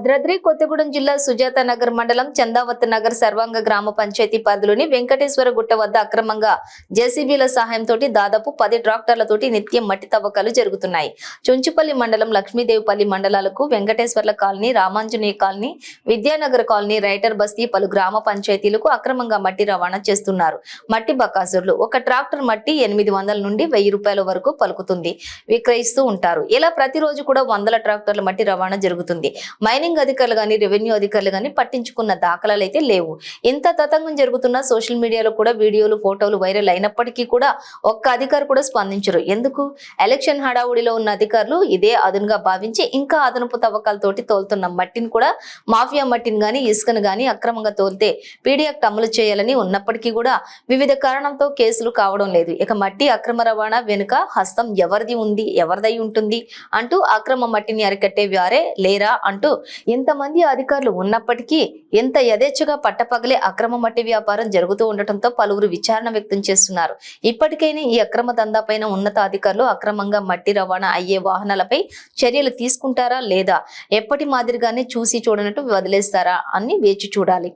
భద్రాద్రి కొత్తగూడెం జిల్లా సుజాత నగర్ మండలం చందావత్ నగర్ సర్వాంగ గ్రామ పంచాయతీ పరిధిలోని వెంకటేశ్వర గుట్ట వద్ద అక్రమంగా జేసీబీల సహాయంతో దాదాపు 10 ట్రాక్టర్లతోటి నిత్యం మట్టి తవ్వకాలు జరుగుతున్నాయి. చుంచుపల్లి మండలం లక్ష్మీదేవిపల్లి మండలాలకు Venkateswarla colony, Ramanjaneya colony, Vidyanagar colony, writer Basti పలు గ్రామ పంచాయతీలకు అక్రమంగా మట్టి రవాణా చేస్తున్నారు. మట్టి బకాసురులు ఒక ట్రాక్టర్ మట్టి 800 నుండి 1000 రూపాయల వరకు పలుకుతుంది విక్రయిస్తూ ఉంటారు. ఇలా ప్రతిరోజు కూడా 100 ట్రాక్టర్ల మట్టి రవాణా జరుగుతుంది. మైనింగ్ అధికారులు గాని, రెవెన్యూ అధికారులు గాని పట్టించుకున్న దాఖలాలు అయితే లేవు. ఇంత తతంగం జరుగుతున్న సోషల్ మీడియాలో కూడా వీడియోలు, ఫోటోలు వైరల్ అయినప్పటికీ కూడా ఒక్క అధికారి కూడా స్పందించరు. ఎందుకు? ఎలక్షన్ హడావుడిలో ఉన్న అధికారులు ఇదే అదునుగా భావించి ఇంకా అదనపు తవ్వకాలతోటి తోలుతున్న మట్టిని కూడా, మాఫియా మట్టిని గాని, ఇసుకను గాని అక్రమంగా తోలితే పీడీ యాక్ట్ అమలు చేయాలని ఉన్నప్పటికీ కూడా వివిధ కారణంతో కేసులు కావడం లేదు. ఇక మట్టి అక్రమ రవాణా వెనుక హస్తం ఎవరిదై ఉంటుంది అంటూ అక్రమ మట్టిని అరికట్టే వారే లేరా అంటూ ఎంతమంది అధికారులు ఉన్నప్పటికీ ఎంత యథేచ్ఛగా పట్టపగలే అక్రమ మట్టి వ్యాపారం జరుగుతూ ఉండటంతో పలువురు విచారణ వ్యక్తం చేస్తున్నారు. ఇప్పటికైనా ఈ అక్రమ దందాపైన ఉన్నత అధికారులు అక్రమంగా మట్టి రవాణా అయ్యే వాహనాలపై చర్యలు తీసుకుంటారా లేదా ఎప్పటి మాదిరిగానే చూసి చూడనట్టు వదిలేస్తారా అని వేచి చూడాలి.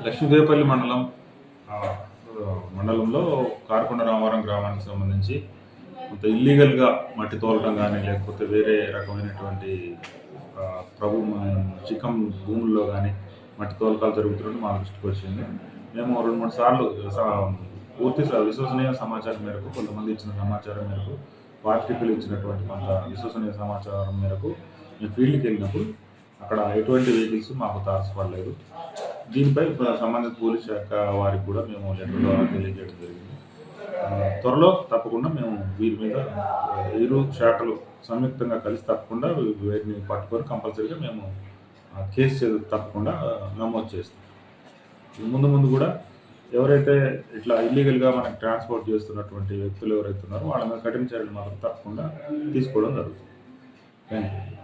లక్ష్మీదేవిపల్లి మండలంలో కారకొండ రామవరం గ్రామానికి సంబంధించి కొంత ఇల్లీగల్గా మట్టి తోలటం కానీ, లేకపోతే వేరే రకమైనటువంటి చిక్కం భూముల్లో కానీ మట్టి తోలకాలు జరుగుతున్నట్టు మా దృష్టికి వచ్చింది. మేము 2-3 సార్లు పూర్తి విశ్వసనీయ సమాచారం మేరకు, కొంతమంది ఇచ్చిన సమాచారం మేరకు, పార్టీకులు ఇచ్చినటువంటి కొంత విశ్వసనీయ సమాచారం మేరకు మేము ఫీల్డ్కి వెళ్ళినప్పుడు అక్కడ ఎటువంటి వెహికల్స్ మాకు తారసపడలేదు. దీనిపై సంబంధిత పోలీస్ శాఖ వారికి కూడా మేము లెటర్ ద్వారా తెలియజేయడం జరిగింది. త్వరలో తప్పకుండా మేము వీరి మీద ఇరు శాఖలు సంయుక్తంగా కలిసి తప్పకుండా వీరిని పట్టుకొని కంపల్సరీగా మేము కేసు తప్పకుండా నమోదు చేస్తాం. ముందు కూడా ఎవరైతే ఇట్లా ఇల్లీగల్గా మనకి ట్రాన్స్పోర్ట్ చేస్తున్నటువంటి వ్యక్తులు ఎవరైతే ఉన్నారో వాళ్ళ మీద కఠిన చర్యలు మాత్రం తప్పకుండా తీసుకోవడం జరుగుతుంది. Thank you.